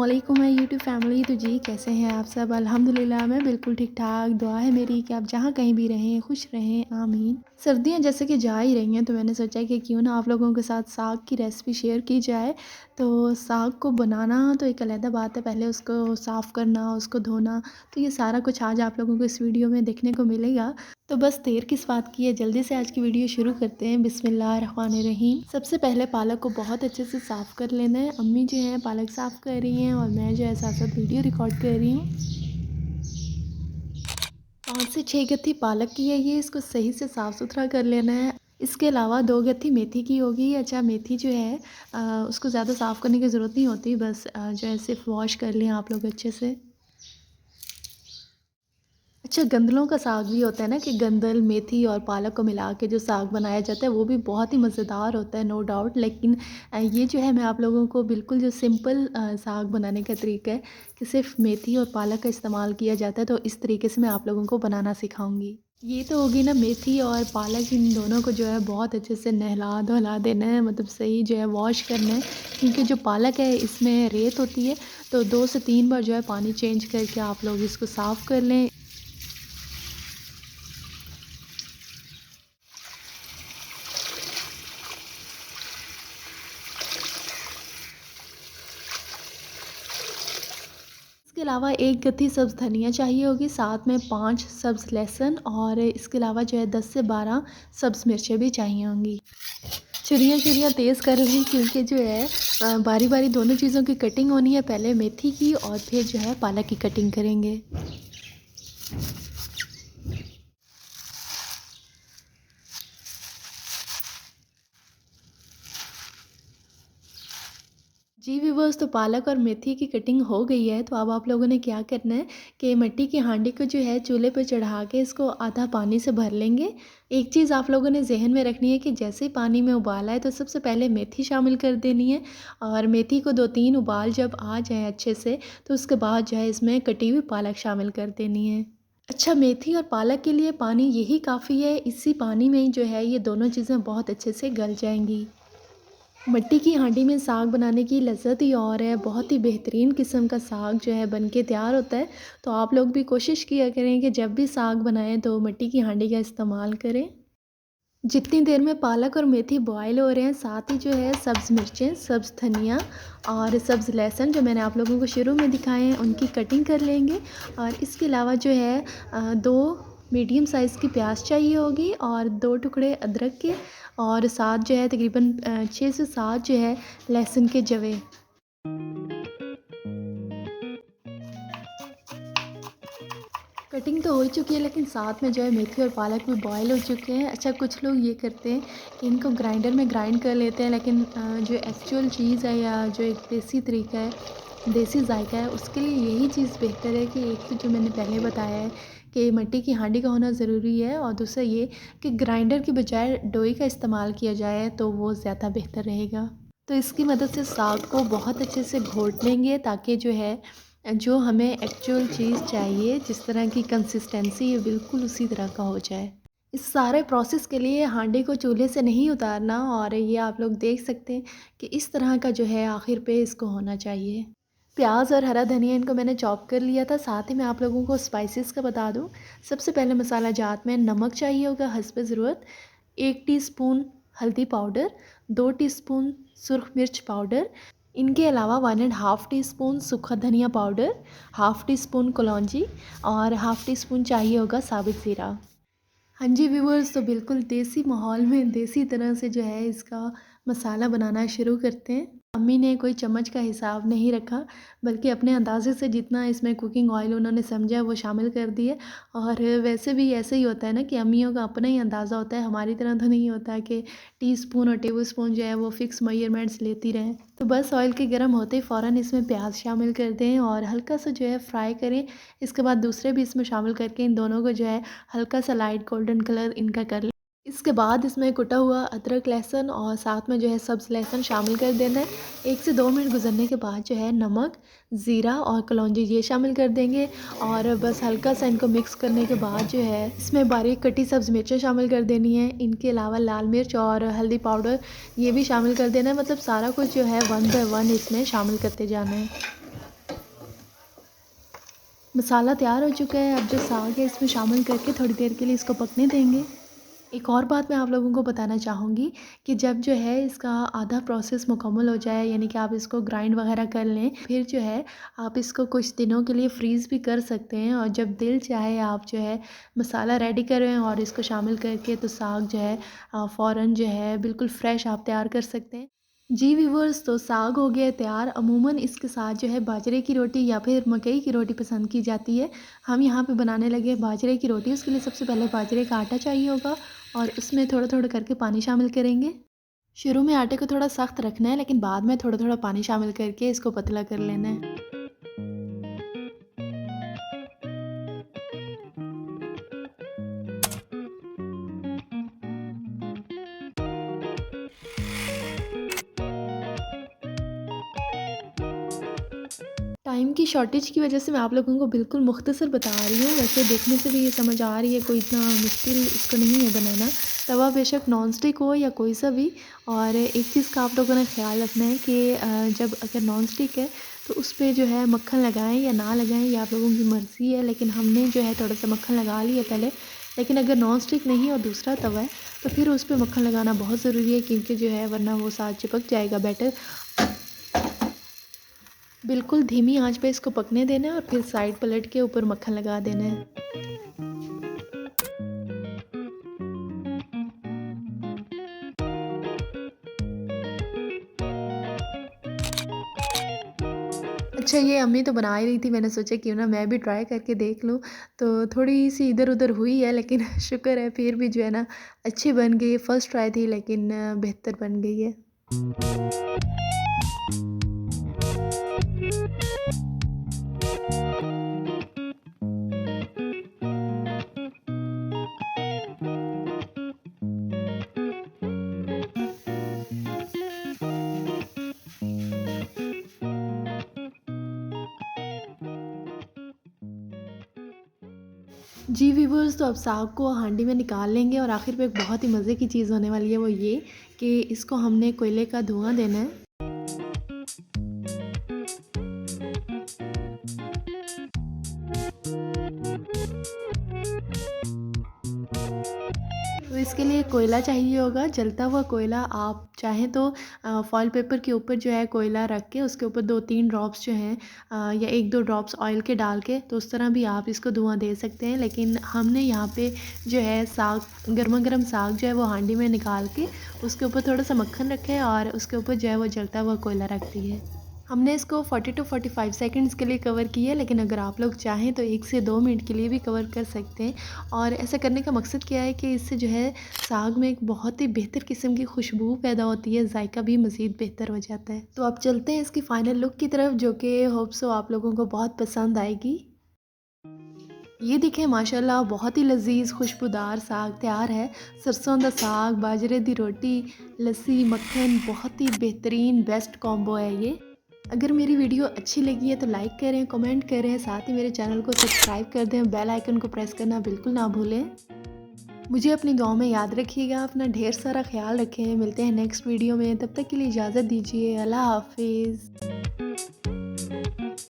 अस्सलामुअलैकुम my YouTube family. तो जी कैसे हैं आप सब? अल्हम्दुलिल्लाह मैं बिल्कुल ठीक ठाक। दुआ है मेरी कि आप जहाँ कहीं भी रहें खुश रहें, आमीन। सर्दियाँ जैसे कि जा ही रही हैं तो मैंने सोचा कि क्यों ना आप लोगों के साथ साग की रेसिपी शेयर की जाए। तो साग को बनाना तो एक अलग बात है, पहले उसको साफ़ करना, उसको धोना, तो ये सारा कुछ आज आप लोगों को इस वीडियो में देखने को मिलेगा। तो बस देर किस बात की है, जल्दी से आज की वीडियो शुरू करते हैं। बिस्मिल्लाहिर्रहमानिर्रहीम। सबसे पहले पालक को बहुत अच्छे से साफ़ कर लेना है। अम्मी जो है पालक साफ़ कर रही हैं और मैं जो है साथ साथ वीडियो रिकॉर्ड कर रही हूँ। 5 से 6 गत्थी पालक की है ये, इसको सही से साफ़ सुथरा कर लेना है। इसके अलावा 2 गत्थी मेथी की होगी। अच्छा, मेथी जो है उसको ज़्यादा साफ़ करने की ज़रूरत नहीं होती, बस जो है सिर्फ वॉश कर लें आप लोग अच्छे से। अच्छा, गंदलों का साग भी होता है ना, कि गंदल, मेथी और पालक को मिला के जो साग बनाया जाता है वो भी बहुत ही मज़ेदार होता है, नो डाउट। लेकिन ये जो है मैं आप लोगों को बिल्कुल जो सिंपल साग बनाने का तरीका है कि सिर्फ मेथी और पालक का इस्तेमाल किया जाता है, तो इस तरीके से मैं आप लोगों को बनाना सिखाऊंगी। ये तो होगी ना, मेथी और पालक इन दोनों को जो है बहुत अच्छे से नहला धुला देना है, मतलब सही जो है वॉश करना है, क्योंकि जो पालक है इसमें रेत होती है। तो 2 से 3 बार जो है पानी चेंज करके आप लोग इसको साफ़ कर लें। इसके अलावा 1 गत्ती सब्ज़ धनिया चाहिए होगी, साथ में 5 सब्ज़ लहसुन और इसके अलावा जो है 10 से 12 सब्ज़ मिर्चें भी चाहिए होंगी। छुरियाँ तेज़ कर लें, क्योंकि जो है बारी बारी दोनों चीज़ों की कटिंग होनी है, पहले मेथी की और फिर जो है पालक की कटिंग करेंगे। जी व्यूअर्स, तो पालक और मेथी की कटिंग हो गई है। तो अब आप लोगों ने क्या करना है कि मिट्टी की हांडी को जो है चूल्हे पर चढ़ा के इसको आधा पानी से भर लेंगे। एक चीज़ आप लोगों ने जहन में रखनी है कि जैसे ही पानी में उबाल आए तो सबसे पहले मेथी शामिल कर देनी है, और मेथी को 2-3 उबाल जब आ जाए अच्छे से, तो उसके बाद जो है इसमें कटी हुई पालक शामिल कर देनी है। अच्छा, मेथी और पालक के लिए पानी यही काफ़ी है, इसी पानी में ही जो है ये दोनों चीज़ें बहुत अच्छे से गल जाएंगी। मिट्टी की हांडी में साग बनाने की लज़्ज़त ही और है, बहुत ही बेहतरीन किस्म का साग जो है बन के तैयार होता है। तो आप लोग भी कोशिश किया करें कि जब भी साग बनाएं तो मिट्टी की हांडी का इस्तेमाल करें। जितनी देर में पालक और मेथी बॉयल हो रहे हैं, साथ ही जो है सब्ज़ मिर्चें, सब्ज़ धनिया और सब्ज़ लहसुन जो मैंने आप लोगों को शुरू में दिखाए हैं उनकी कटिंग कर लेंगे। और इसके अलावा जो है 2 मीडियम साइज़ की प्याज चाहिए होगी और 2 टुकड़े अदरक के, और साथ जो है तकरीबन 6 से 7 जो है लहसुन के जवे। कटिंग तो हो ही चुकी है, लेकिन साथ में जो है मेथी और पालक भी बॉयल हो चुके हैं। अच्छा, कुछ लोग ये करते हैं कि इनको ग्राइंडर में ग्राइंड कर लेते हैं, लेकिन जो एक्चुअल चीज़ है या जो एक देसी तरीका है, देसी जायका है, उसके लिए यही चीज़ बेहतर है कि एक तो जो मैंने पहले बताया है कि मिट्टी की हांडी का होना ज़रूरी है, और दूसरा ये कि ग्राइंडर की बजाय डोई का इस्तेमाल किया जाए तो वो ज़्यादा बेहतर रहेगा। तो इसकी मदद से साग को बहुत अच्छे से घोट लेंगे, ताकि जो है जो हमें एक्चुअल चीज़ चाहिए, जिस तरह की कंसिस्टेंसी है बिल्कुल उसी तरह का हो जाए। इस सारे प्रोसेस के लिए हांडी को चूल्हे से नहीं उतारना, और ये आप लोग देख सकते हैं कि इस तरह का जो है आखिर पे इसको होना चाहिए। प्याज और हरा धनिया इनको मैंने चॉप कर लिया था। साथ ही मैं आप लोगों को स्पाइसेस का बता दूं। सबसे पहले मसाला जात में नमक चाहिए होगा हस्बे ज़रूरत, 1 टीस्पून हल्दी पाउडर, 2 टीस्पून सुरख मिर्च पाउडर। इनके अलावा 1 एंड हाफ़ टी स्पून सूखा धनिया पाउडर, हाफ़ टी स्पून कलौंजी और हाफ़ टी स्पून चाहिए होगा साबित ज़ीरा। हाँ जी व्यूअर्स, तो बिल्कुल देसी माहौल में देसी तरह से जो है इसका मसाला बनाना शुरू करते हैं। अम्मी ने कोई चम्मच का हिसाब नहीं रखा, बल्कि अपने अंदाज़े से जितना इसमें कुकिंग ऑयल उन्होंने समझा वो शामिल कर दिए। और वैसे भी ऐसे ही होता है ना कि अम्मियों का अपना ही अंदाज़ा होता है, हमारी तरह तो नहीं होता कि टीस्पून और टेबलस्पून जो है वो फ़िक्स मेजरमेंट्स लेती रहें। तो बस ऑयल के गर्म होते ही फ़ौरन इसमें प्याज शामिल कर दें और हल्का सा जो है फ्राई करें। इसके बाद दूसरे भी इसमें शामिल करके इन दोनों को जो है हल्का सा लाइट गोल्डन कलर इनका कर लें। इसके बाद इसमें कुटा हुआ अदरक, लहसुन और साथ में जो है सब्ज़ लहसुन शामिल कर देना है। 1 से 2 मिनट गुजरने के बाद जो है नमक, ज़ीरा और कलौंजी ये शामिल कर देंगे, और बस हल्का सा इनको मिक्स करने के बाद जो है इसमें बारीक कटी सब्ज़ मिर्चें शामिल कर देनी है। इनके अलावा लाल मिर्च और हल्दी पाउडर ये भी शामिल कर देना है, मतलब सारा कुछ जो है 1 बाय 1 इसमें शामिल करते जाना है। मसाला तैयार हो चुका है। अब जो साग है इसमें शामिल करके थोड़ी देर के लिए इसको पकने देंगे। एक और बात मैं आप लोगों को बताना चाहूँगी कि जब जो है इसका आधा प्रोसेस मुकम्मल हो जाए, यानी कि आप इसको ग्राइंड वगैरह कर लें, फिर जो है आप इसको कुछ दिनों के लिए फ्रीज़ भी कर सकते हैं और जब दिल चाहे आप जो है मसाला रेडी करें और इसको शामिल करके तो साग जो है फ़ौरन जो है बिल्कुल फ्रेश आप तैयार कर सकते हैं। जी व्यूअर्स, तो साग हो गया तैयार। अमूमन इसके साथ जो है बाजरे की रोटी या फिर मकई की रोटी पसंद की जाती है। हम यहाँ पे बनाने लगे बाजरे की रोटी। उसके लिए सबसे पहले बाजरे का आटा चाहिए होगा और उसमें थोड़ा-थोड़ा करके पानी शामिल करेंगे। शुरू में आटे को थोड़ा सख्त रखना है, लेकिन बाद में थोड़ा-थोड़ा पानी शामिल करके इसको पतला कर लेना है। टाइम की शॉर्टेज की वजह से मैं आप लोगों को बिल्कुल मुख्तसर बता रही हूँ। वैसे देखने से भी ये समझ आ रही है, कोई इतना मुश्किल इसको नहीं है बनाना। तवा बेशक नॉन स्टिक हो या कोई सा भी। और एक चीज़ का आप लोगों ने ख़्याल रखना है कि जब अगर नॉन स्टिक है तो उस पे जो है मक्खन लगाएं या ना लगाएं, ये आप लोगों की मर्ज़ी है। लेकिन हमने जो है थोड़ा सा मक्खन लगा लिया पहले। लेकिन अगर नॉन स्टिक नहीं और दूसरा तवा है तो फिर उस पे मक्खन लगाना बहुत ज़रूरी है, क्योंकि जो है वरना वो साथ चिपक जाएगा बैटर। बिल्कुल धीमी आंच पे इसको पकने देना है और फिर साइड पलट के ऊपर मक्खन लगा देना है। अच्छा, ये अम्मी तो बना ही रही थी, मैंने सोचा क्यों ना मैं भी ट्राई करके देख लूँ। तो थोड़ी-सी इधर-उधर हुई है, लेकिन शुक्र है फिर भी जो है ना अच्छी बन गई है। फर्स्ट ट्राई थी लेकिन बेहतर बन गई है। जी व्यूअर्स, तो अब साग को हांडी में निकाल लेंगे और आखिर में एक बहुत ही मज़े की चीज़ होने वाली है, वो ये कि इसको हमने कोयले का धुआँ देना है। तो इसके लिए कोयला चाहिए होगा, जलता हुआ कोयला। आप चाहें तो फॉइल पेपर के ऊपर जो है कोयला रख के उसके ऊपर 2-3 ड्रॉप्स जो हैं या 1-2 ड्रॉप्स ऑयल के डाल के, तो उस तरह भी आप इसको धुआं दे सकते हैं। लेकिन हमने यहाँ पे जो है साग, गरमा-गरम साग जो है वो हांडी में निकाल के उसके ऊपर थोड़ा-सा मक्खन रखा है और उसके ऊपर जो है वो जलता हुआ कोयला रख दिया है। हमने इसको 40 टू 45 सेकंड्स के लिए कवर किया है, लेकिन अगर आप लोग चाहें तो 1 से 2 मिनट के लिए भी कवर कर सकते हैं। और ऐसा करने का मकसद क्या है कि इससे जो है साग में एक बहुत ही बेहतर किस्म की खुशबू पैदा होती है, जायका भी मज़ीद बेहतर हो जाता है। तो अब चलते हैं इसकी फ़ाइनल लुक की तरफ, जो कि होप सो आप लोगों को बहुत पसंद आएगी। ये देखें माशाल्लाह, बहुत ही लज़ीज़ खुशबूदार साग तैयार है। सरसों दा साग, बाजरे दी रोटी, लस्सी, मक्खन, बहुत ही बेहतरीन बेस्ट कॉम्बो है ये। अगर मेरी वीडियो अच्छी लगी है तो लाइक करें, कमेंट करें, साथ ही मेरे चैनल को सब्सक्राइब कर दें, बेल आइकन को प्रेस करना बिल्कुल ना भूलें। मुझे अपनी दुआओं में याद रखिएगा, अपना ढेर सारा ख्याल रखें। मिलते हैं नेक्स्ट वीडियो में, तब तक के लिए इजाज़त दीजिए। अल्लाह हाफ़िज़।